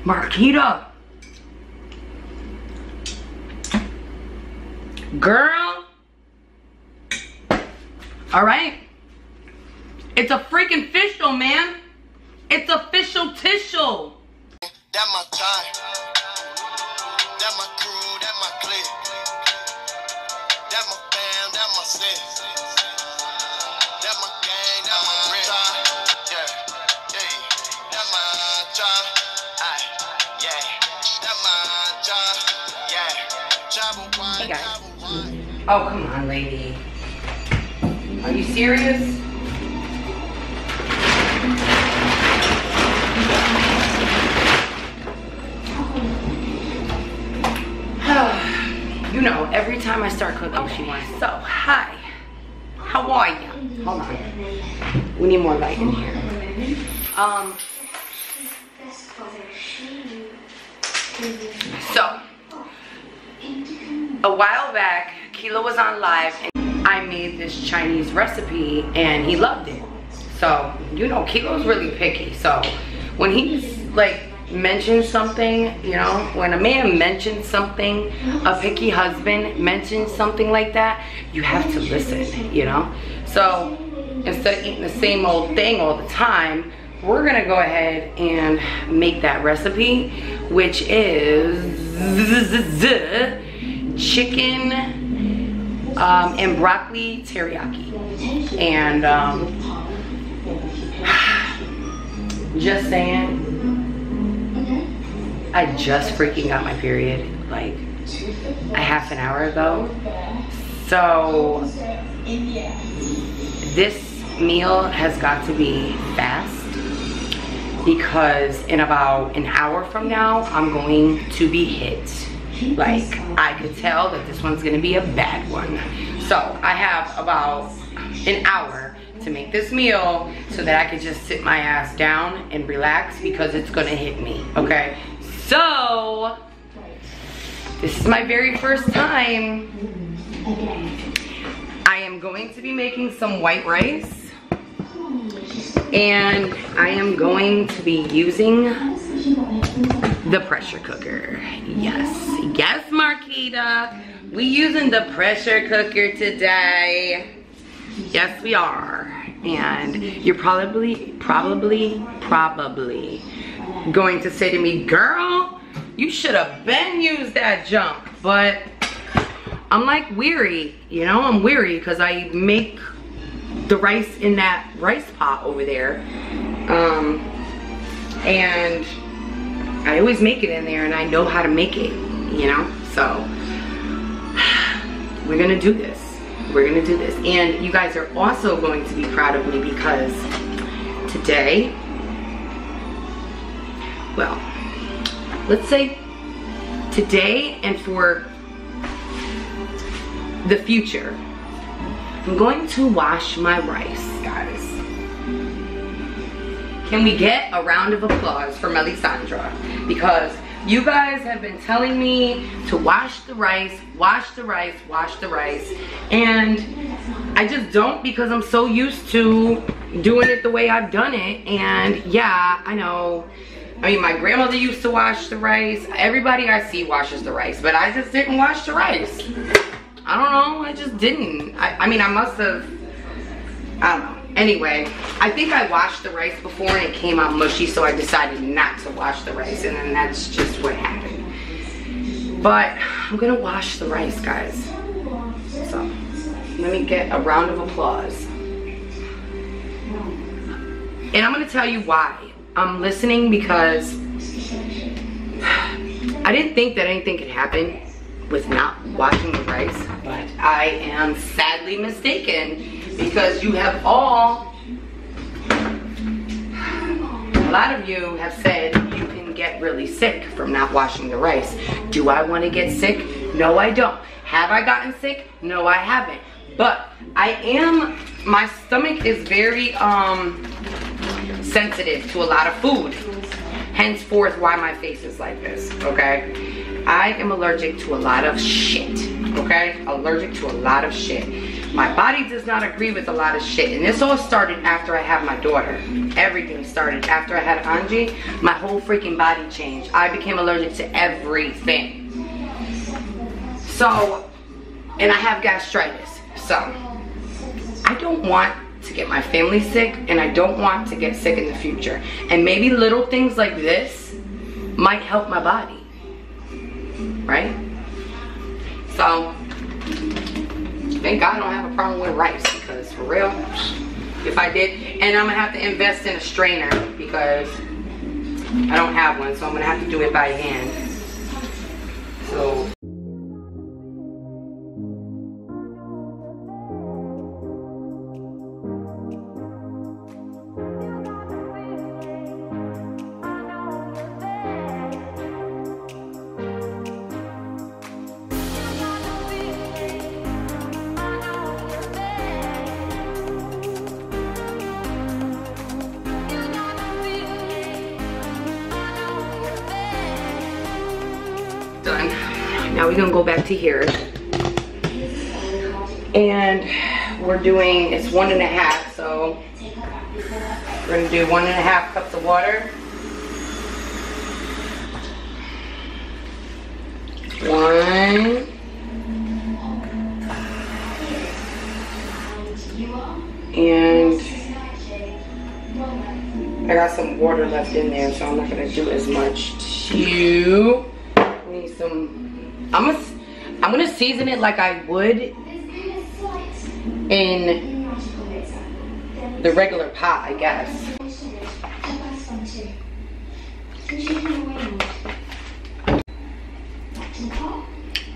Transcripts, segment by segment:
Marquita. Girl. All right. It's a freaking official, man. It's official tissue. That my time. That my crew, that my clique. That my fam, that my set. That my gang, that my rent. Yeah, yeah. That my job. Yeah. That my job. Yeah. Hey guys. Oh, come on, lady. Are you serious? You know, every time I start cooking, she wants, so, hi, how are you? Hold on. We need more light in here. So, a while back, Kilo was on live and I made this Chinese recipe and he loved it. So, you know, Kilo's really picky. So, when he's like, mentions something, you know, when a man mentions something, a picky husband mentions something like that, you have to listen, you know. So, instead of eating the same old thing all the time, we're gonna go ahead and make that recipe, which is chicken and broccoli teriyaki. And just saying, I just freaking got my period like a half an hour ago. So this meal has got to be fast because in about an hour from now, I'm going to be hit. Like, I could tell that this one's gonna be a bad one. So I have about an hour to make this meal so that I could just sit my ass down and relax because it's gonna hit me, okay? So, this is my very first time. I am going to be making some white rice. And I am going to be using the pressure cooker. Yes, yes, Marquita. We using the pressure cooker today. Yes, we are. And you're probably going to say to me, girl, you should have been used that junk. But I'm like weary, you know, I'm weary because I make the rice in that rice pot over there. And I always make it in there and I know how to make it, you know? So we're gonna do this. We're gonna do this. And you guys are also going to be proud of me because today, well, let's say today and for the future, I'm going to wash my rice, guys. Can we get a round of applause for Melisandra? Because you guys have been telling me to wash the rice, wash the rice, wash the rice. And I just don't because I'm so used to doing it the way I've done it. And yeah, I know. I mean, my grandmother used to wash the rice. Everybody I see washes the rice, but I just didn't wash the rice. I don't know, I just didn't. I mean, I must have, I don't know. Anyway, I think I washed the rice before and it came out mushy, so I decided not to wash the rice, and then that's just what happened. But I'm gonna wash the rice, guys. So, let me get a round of applause. And I'm gonna tell you why. I'm listening because I didn't think that anything could happen with not washing the rice, but I am sadly mistaken because you have all, a lot of you have said you can get really sick from not washing the rice. Do I want to get sick? No, I don't. Have I gotten sick? No, I haven't. But I am, my stomach is very sensitive to a lot of food. Henceforth, why my face is like this, okay? I am allergic to a lot of shit, okay? Allergic to a lot of shit. My body does not agree with a lot of shit. And this all started after I had my daughter. Everything started after I had Angie. My whole freaking body changed. I became allergic to everything. So, and I have gastritis. So, I don't want to get my family sick, and I don't want to get sick in the future. And maybe little things like this might help my body. Right? So, thank God I don't have a problem with rice, because for real, if I did, and I'm gonna have to invest in a strainer because I don't have one, so I'm gonna have to do it by hand. So. Done. Now we're gonna go back to here, and we're doing, it's 1.5, so we're gonna do 1.5 cups of water. 1. And I got some water left in there, so I'm not gonna do as much. 2. Need some. I'm gonna season it like I would in the regular pot, I guess.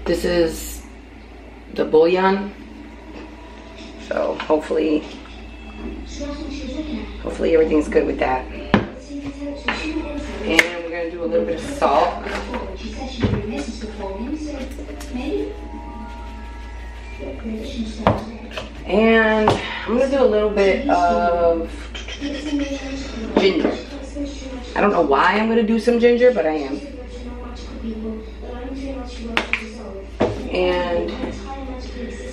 This is the bouillon, so hopefully everything's good with that. And we're gonna do a little bit of salt. And I'm gonna do a little bit of ginger. I don't know why I'm gonna do some ginger, but I am. And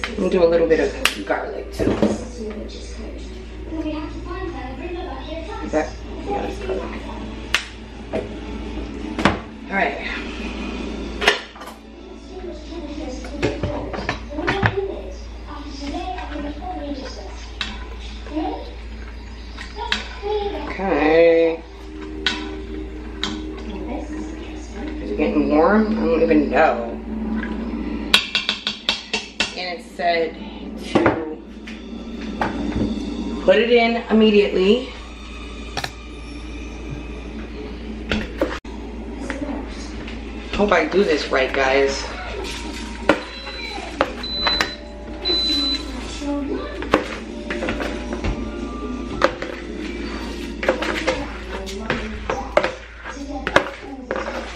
I'm gonna do a little bit of garlic too. Is that? Yeah, that's garlic. All right. Okay. Is it getting warm? I don't even know. And it said to put it in immediately. Hope I do this right, guys.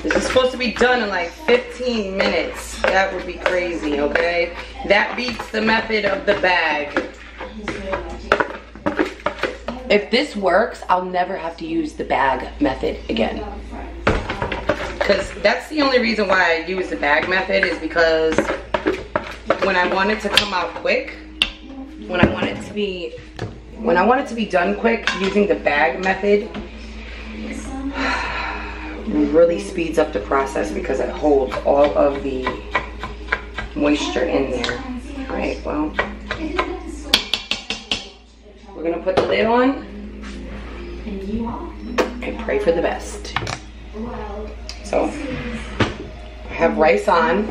This is supposed to be done in like 15 minutes. That would be crazy, okay? That beats the method of the bag. If this works, I'll never have to use the bag method again. Because that's the only reason why I use the bag method, is because when I want it to come out quick, when I want it to be done quick, using the bag method really speeds up the process because it holds all of the moisture in there. All right, well, we're gonna put the lid on and pray for the best. So I have rice on.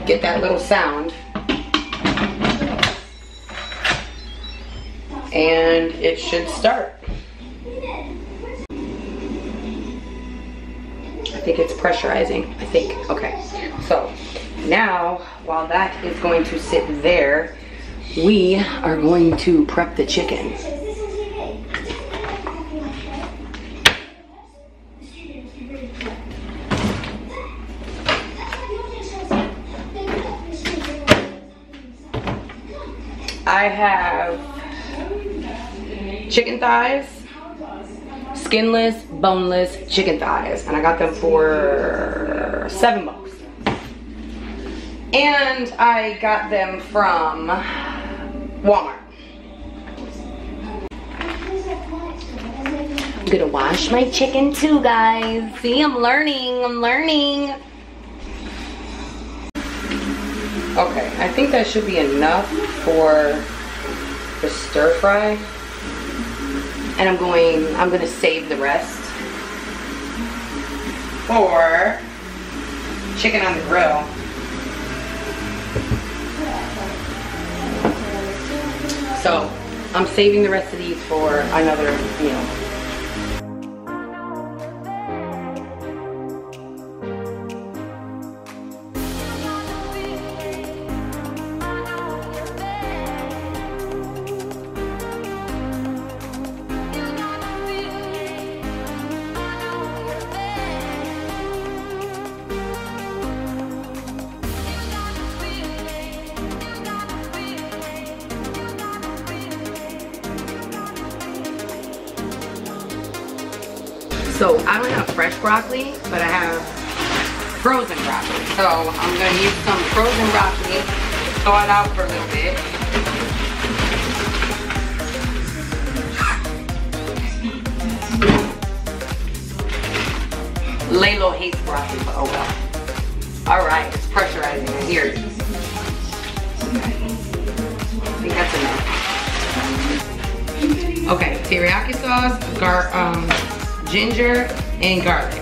Get that little sound. And it should start. I think it's pressurizing. I think. Okay. So now, while that is going to sit there, we are going to prep the chicken. I have chicken thighs, skinless, boneless chicken thighs, and I got them for $7. And I got them from Walmart. I'm gonna wash my chicken too, guys. See, I'm learning. Okay, I think that should be enough for the stir fry. And I'm gonna save the rest for chicken on the grill. So I'm saving the rest of these for another meal. So I don't have fresh broccoli, but I have frozen broccoli. So I'm gonna use some frozen broccoli, thaw it out for a little bit. Laylo hates broccoli, but oh well. All right, it's pressurizing, I hear it. Okay. I think that's enough. Okay, teriyaki sauce, ginger and garlic.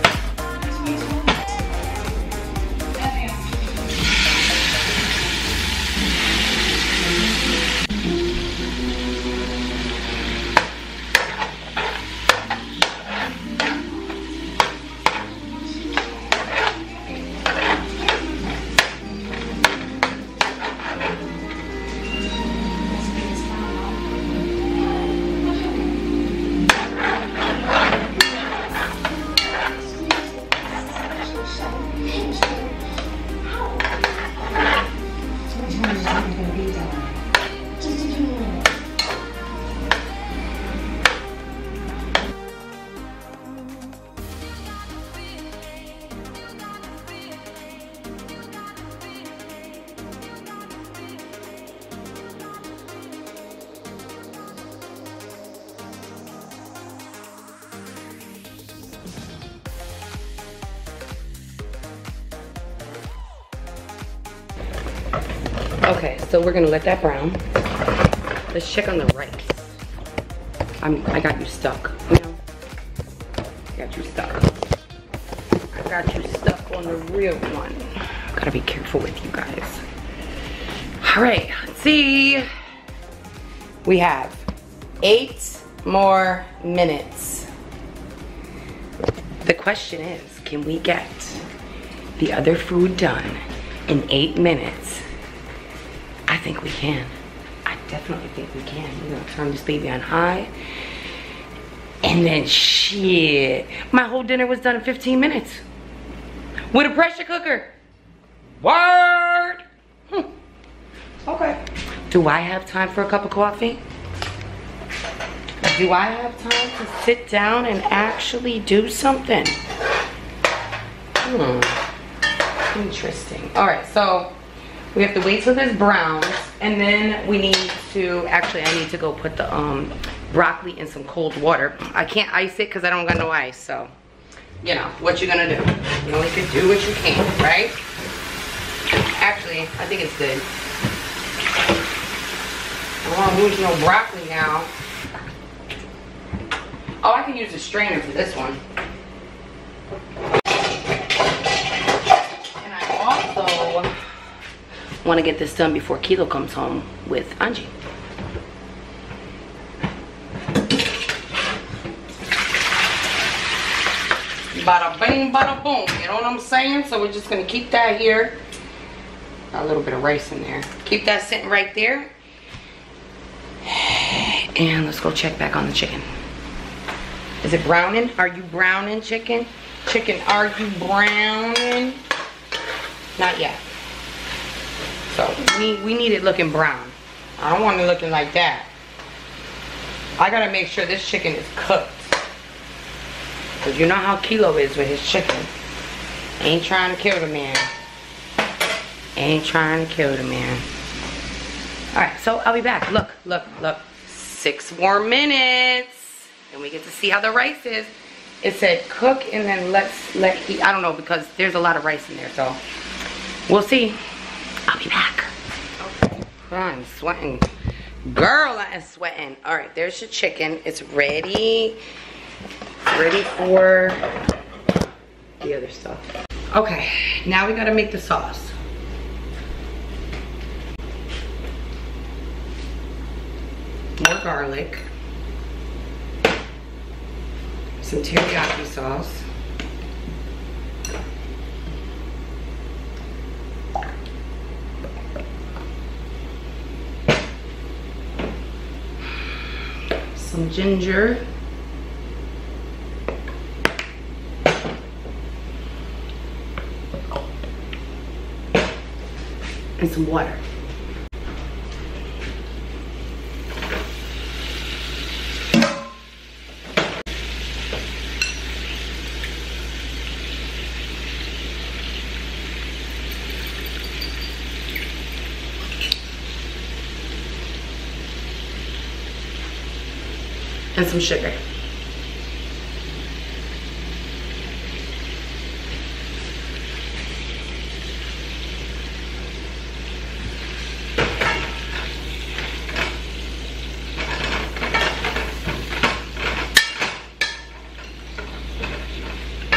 Okay, so we're gonna let that brown. Let's check on the rice. I got you stuck, you know? I got you stuck on the real one. Gotta be careful with you guys. All right, let's see. We have 8 more minutes. The question is, can we get the other food done in 8 minutes? I think we can. I definitely think we can. We're gonna turn this baby on high. And then shit, my whole dinner was done in 15 minutes. With a pressure cooker. Word! Okay. Do I have time for a cup of coffee? Do I have time to sit down and actually do something? Interesting. All right, so we have to wait till this browns, and then we need to, actually I need to go put the broccoli in some cold water. I can't ice it because I don't got no ice, so, you know, what you gonna do? You only can do what you can, right? Actually, I think it's good. I don't wanna lose no broccoli now. Oh, I can use a strainer for this one. And I also want to get this done before Kilo comes home with Angie. Bada bing, bada boom. You know what I'm saying? So we're just going to keep that here. Got a little bit of rice in there. Keep that sitting right there. And let's go check back on the chicken. Is it browning? Are you browning, chicken? Chicken, are you browning? Not yet. So we need it looking brown. I don't want it looking like that. I gotta make sure this chicken is cooked. Because you know how Kilo is with his chicken. Ain't trying to kill the man. Ain't trying to kill the man. All right, so I'll be back. Look, look, look. 6 more minutes. And we get to see how the rice is. It said cook and then let heat. I don't know because there's a lot of rice in there, so we'll see. I'll be back. Okay. I'm sweating. Girl, I am sweating. All right, there's your chicken. It's ready. Ready for the other stuff. Okay, now we gotta make the sauce. More garlic. Some teriyaki sauce. Some ginger. And some water. And some sugar.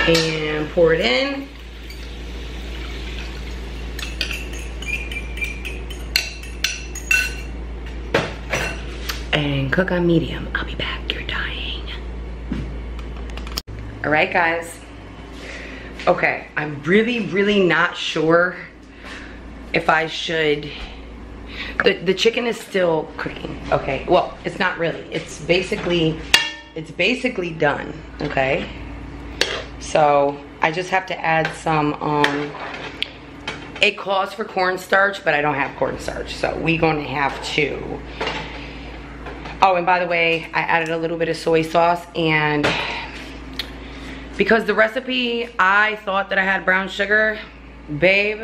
And pour it in. And cook on medium. I'll be back. You're dying. All right, guys. Okay, I'm really not sure if I should. The chicken is still cooking. Okay, well, it's not really. It's basically done. Okay. So I just have to add some. It calls for cornstarch, but I don't have cornstarch, so we're gonna have to. Oh, and by the way, I added a little bit of soy sauce, and because the recipe, I thought that I had brown sugar, babe.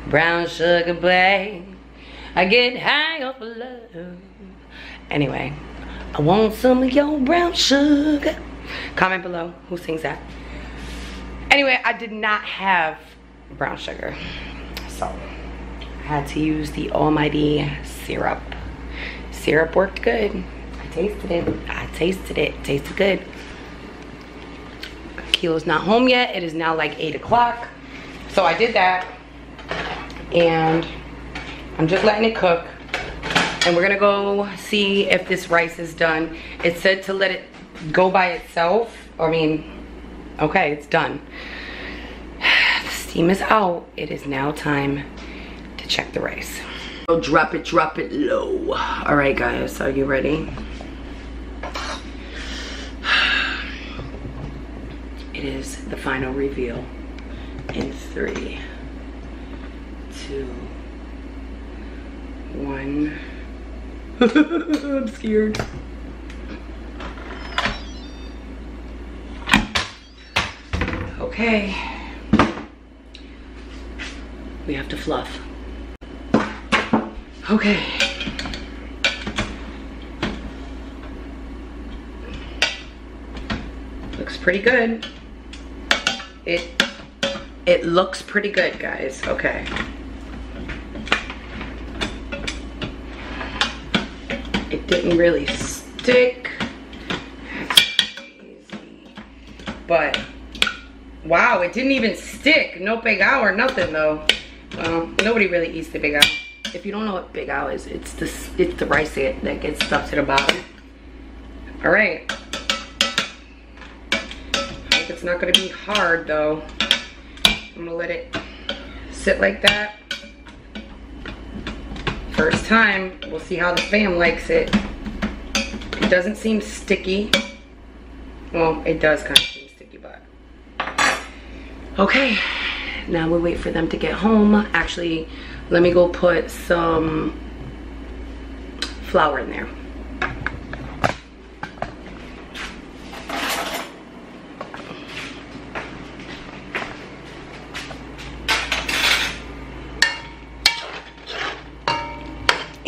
Brown sugar, babe. I get high off of love. Anyway, I want some of your brown sugar. Comment below who sings that. Anyway, I did not have brown sugar, so I had to use the almighty syrup. Syrup worked good. I tasted it. I tasted it. It tasted good. Kilo's not home yet. It is now like 8 o'clock. So I did that. And I'm just letting it cook. And we're gonna go see if this rice is done. It said to let it go by itself. I mean, okay, it's done. The steam is out. It is now time to check the rice. Drop it low. All right, guys, are you ready? It is the final reveal in 3, 2, 1. I'm scared. Okay. We have to fluff. Okay. Looks pretty good. It looks pretty good, guys. Okay. It didn't really stick. That's crazy. But wow, it didn't even stick. No pegao or nothing though. Well, nobody really eats the pegao. If you don't know what pegao is, it's the rice that gets stuck to the bottom. All right. I hope it's not gonna be hard though. I'm gonna let it sit like that. First time, we'll see how the fam likes it. It doesn't seem sticky. Well, it does kind of seem sticky, but. Okay, now we'll wait for them to get home. Actually, let me go put some flour in there.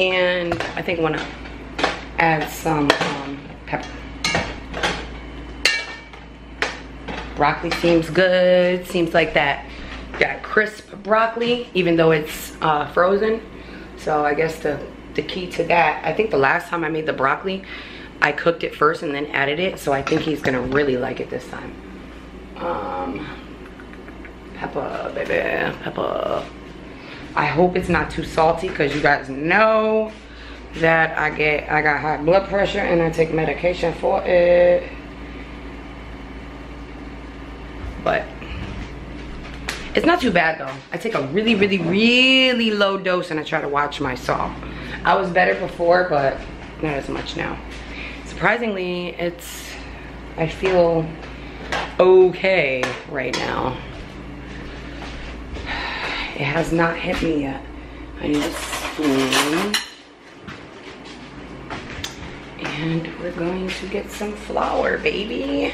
And I think I want to add some pepper. Broccoli seems good. Seems like that crisp broccoli, even though it's frozen. So I guess the key to that, I think the last time I made the broccoli, I cooked it first and then added it. So I think he's gonna really like it this time. Pepper, baby, pepper. I hope it's not too salty, because you guys know that I got high blood pressure and I take medication for it. But it's not too bad though. I take a really, really, really low dose and I try to watch my salt. I was better before, but not as much now. Surprisingly, I feel okay right now. It has not hit me yet. I need a spoon. And we're going to get some flour, baby.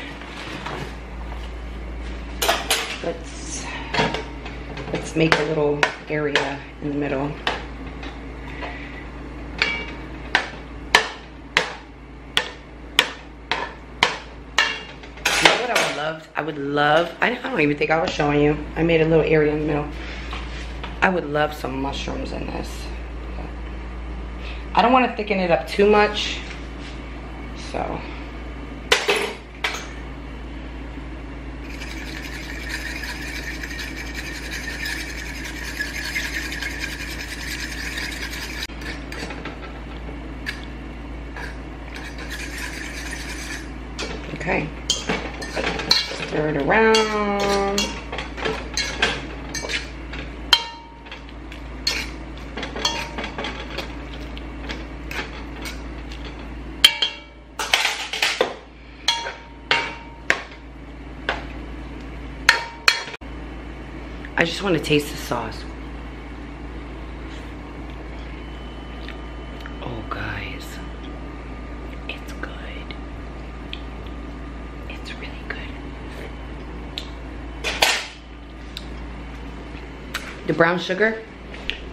Let's make a little area in the middle. You know what I would love, I don't even think I was showing you. I made a little area in the middle. I would love some mushrooms in this. I don't want to thicken it up too much, so. Okay, stir it around. I just want to taste the sauce. Oh, guys, it's good. It's really good. The brown sugar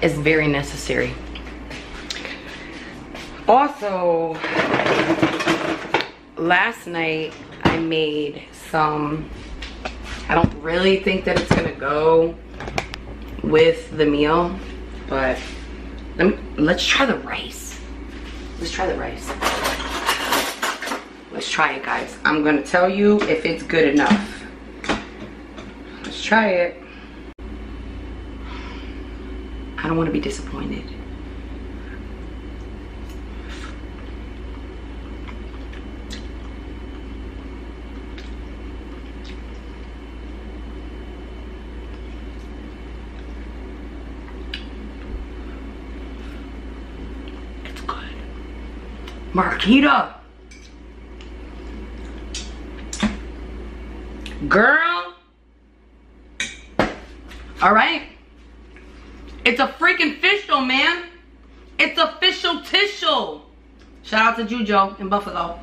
is very necessary. Also, last night I made some, I don't really think that it's gonna go with the meal, but let's try the rice. Let's try the rice. Let's try it, guys. I'm gonna tell you if it's good enough. Let's try it. I don't want to be disappointed. It's good. Marquita. Girl. All right. It's a freaking official, man. It's official tissue. Shout out to Jujo in Buffalo.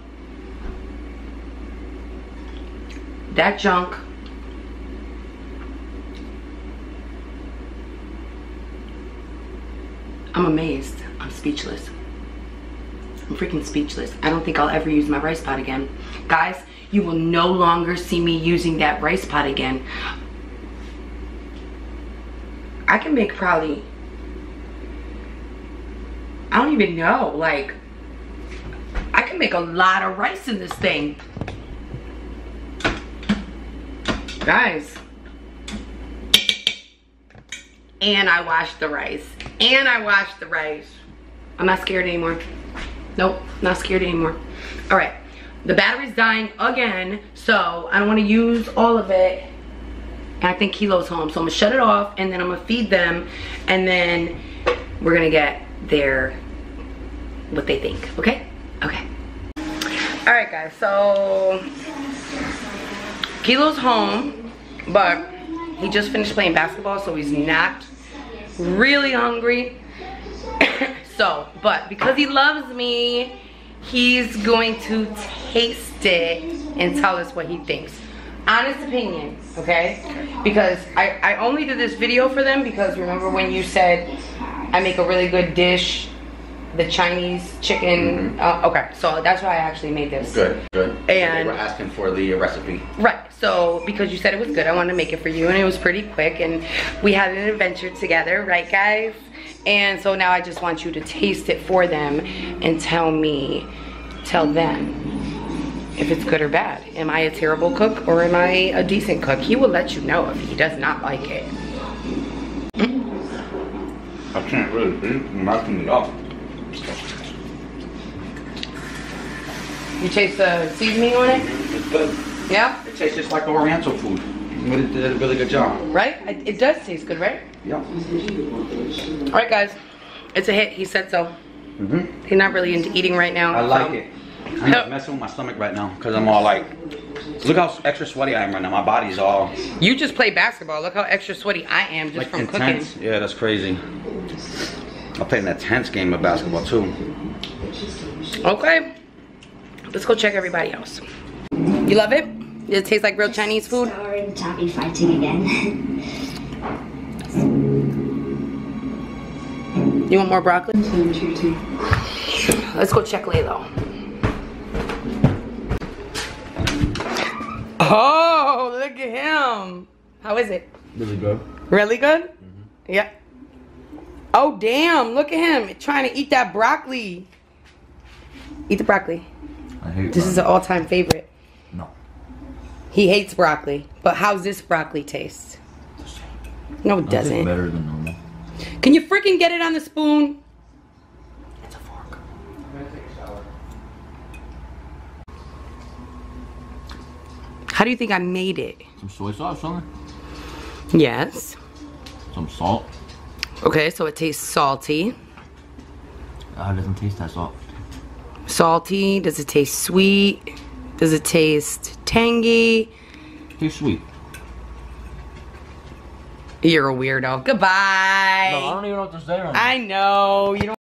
That junk. I'm amazed. I'm speechless. I'm freaking speechless. I don't think I'll ever use my rice pot again. Guys, you will no longer see me using that rice pot again. I can make probably, I don't even know, like, I can make a lot of rice in this thing. Guys. And I washed the rice. And I washed the rice. I'm not scared anymore. Nope, not scared anymore. All right, the battery's dying again, so I don't want to use all of it. And I think Kilo's home, so I'm gonna shut it off and then I'm gonna feed them, and then we're gonna get what they think, okay? Okay. All right, guys, so Kilo's home, but he just finished playing basketball, so he's not really hungry. So, but because he loves me, he's going to taste it and tell us what he thinks. Honest opinion, okay? Because I only did this video for them because remember when you said I make a really good dish the Chinese chicken. Okay, so that's why I actually made this. Good, good. And they were asking for the recipe. Right, so because you said it was good, I wanted to make it for you, and it was pretty quick, and we had an adventure together, right guys? And so now I just want you to taste it for them and tell them if it's good or bad. Am I a terrible cook or am I a decent cook? He will let you know if he does not like it. I can't really see. I'm messing it up. You taste the seasoning on it? It's good. Yeah? It tastes just like Oriental food. You did a really good job. Right? It does taste good, right? Yeah. Alright guys, it's a hit. He said so. He's not really into eating right now. I like it. I'm just messing with my stomach right now because I'm all like, look how extra sweaty I am right now. My body's all... You just play basketball. Look how extra sweaty I am just like from intense. cooking. Yeah, that's crazy. I played an intense game of basketball too. Okay. Let's go check everybody else. You love it? Does it taste like real Chinese food? Sour and choppy fighting again. You want more broccoli? Let's go check Laylo. Oh, look at him. How is it? Really good. Really good? Yeah. Oh, damn. Look at him trying to eat that broccoli. Eat the broccoli. I hate This is an all-time favorite. No. He hates broccoli. But how's this broccoli taste? No, it doesn't. better than normal. Can you freaking get it on the spoon? It's a fork. How do you think I made it? Some soy sauce, something? Yes. Some salt? Okay, so it tastes salty. It doesn't taste that salt. Salty. Does it taste sweet? Does it taste tangy? Tastes sweet. You're a weirdo. Goodbye. No, I don't even know what to say right now. I know. You don't.